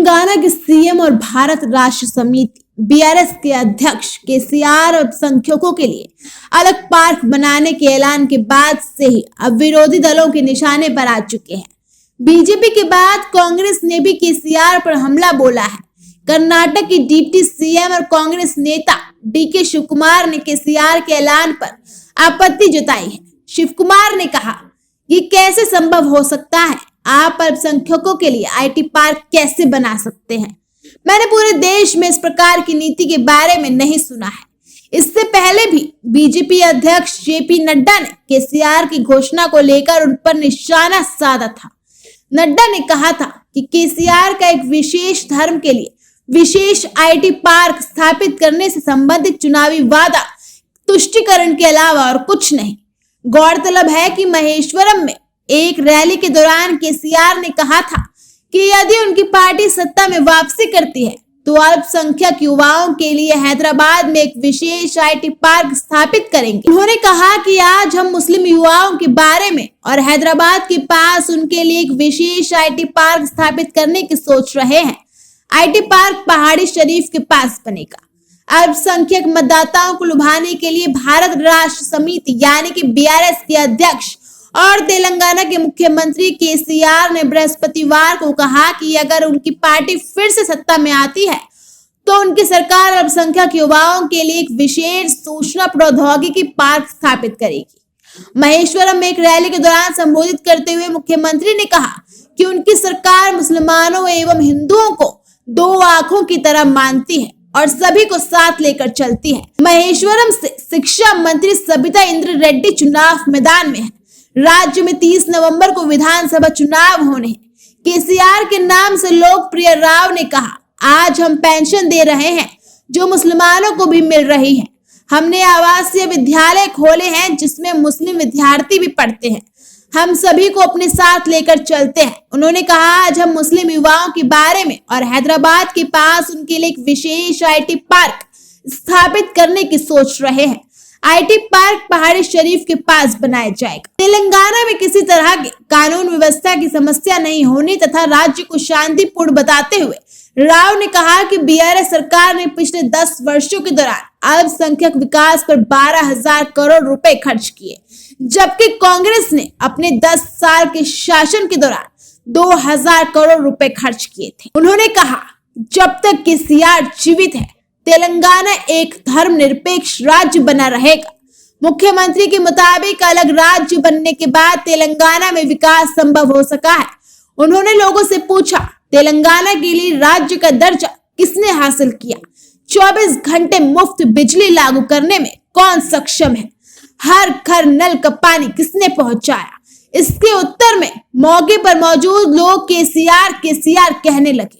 तेलंगाना के सीएम और भारत राष्ट्र समिति बीआरएस के अध्यक्ष केसीआर अल्पसंख्यकों के लिए अलग पार्क बनाने के ऐलान के बाद से ही अब विरोधी दलों के निशाने पर आ चुके हैं। बीजेपी के बाद कांग्रेस ने भी केसीआर पर हमला बोला है। कर्नाटक के डिप्टी सीएम और कांग्रेस नेता डीके शिवकुमार ने केसीआर के ऐलान पर आपत्ति जताई है। शिवकुमार ने कहा, ये कैसे संभव हो सकता है? आप अल्पसंख्यकों के लिए आईटी पार्क कैसे बना सकते हैं? मैंने पूरे देश में इस प्रकार की नीति के बारे में नहीं सुना है। इससे पहले भी बीजेपी अध्यक्ष जेपी नड्डा ने केसीआर की घोषणा को लेकर उन पर निशाना साधा था। नड्डा ने कहा था कि केसीआर का एक विशेष धर्म के लिए विशेष आईटी पार्क स्थापित करने से संबंधित चुनावी वादा तुष्टिकरण के अलावा और कुछ नहीं। गौरतलब है कि महेश्वरम में एक रैली के दौरान केसीआर ने कहा था कि यदि उनकी पार्टी सत्ता में वापसी करती है तो अल्पसंख्यक युवाओं के लिए हैदराबाद में एक विशेष आईटी पार्क स्थापित करेंगे। उन्होंने कहा कि आज हम मुस्लिम युवाओं के बारे में और हैदराबाद के पास उनके लिए एक विशेष आईटी पार्क स्थापित करने की सोच रहे हैं। आईटी पार्क पहाड़ी शरीफ के पास बनेगा। अल्पसंख्यक मतदाताओं को लुभाने के लिए भारत राष्ट्र समिति यानी कि बीआरएस के अध्यक्ष और तेलंगाना के मुख्यमंत्री केसीआर ने बृहस्पतिवार को कहा कि अगर उनकी पार्टी फिर से सत्ता में आती है तो उनकी सरकार अल्पसंख्यक युवाओं के लिए एक विशेष सूचना प्रौद्योगिकी पार्क स्थापित करेगी। महेश्वरम में एक रैली के दौरान संबोधित करते हुए मुख्यमंत्री ने कहा कि उनकी सरकार मुसलमानों एवं हिंदुओं को दो आंखों की तरह मानती है और सभी को साथ लेकर चलती है। महेश्वरम से शिक्षा मंत्री सबिता इंद्र रेड्डी चुनाव मैदान में है। राज्य में 30 नवंबर को विधानसभा चुनाव होने हैं। केसीआर के नाम से लोकप्रिय राव ने कहा, आज हम पेंशन दे रहे हैं जो मुसलमानों को भी मिल रही है। हमने आवासीय विद्यालय खोले हैं जिसमें मुस्लिम विद्यार्थी भी पढ़ते हैं। हम सभी को अपने साथ लेकर चलते हैं। उन्होंने कहा, आज हम मुस्लिम युवाओं के बारे में और हैदराबाद के पास उनके लिए एक विशेष आईटी पार्क स्थापित करने की सोच रहे हैं। आईटी पार्क पहाड़ी शरीफ के पास बनाया जाएगा। तेलंगाना में किसी तरह के कानून व्यवस्था की समस्या नहीं होने तथा राज्य को शांतिपूर्ण बताते हुए राव ने कहा कि बीआरएस सरकार ने पिछले 10 वर्षों के दौरान अल्पसंख्यक विकास पर 12,000 करोड़ रुपए खर्च किए, जबकि कांग्रेस ने अपने 10 साल के शासन के दौरान 2,000 करोड़ रुपए खर्च किए थे। उन्होंने कहा, जब तक केसीआर जीवित है तेलंगाना एक धर्मनिरपेक्ष राज्य बना रहेगा। मुख्यमंत्री के मुताबिक अलग राज्य बनने के बाद तेलंगाना में विकास संभव हो सका है। उन्होंने लोगों से पूछा, तेलंगाना के लिए राज्य का दर्जा किसने हासिल किया? 24 घंटे मुफ्त बिजली लागू करने में कौन सक्षम है? हर घर नल का पानी किसने पहुंचाया? इसके उत्तर में मौके पर मौजूद लोग केसीआर कहने लगे।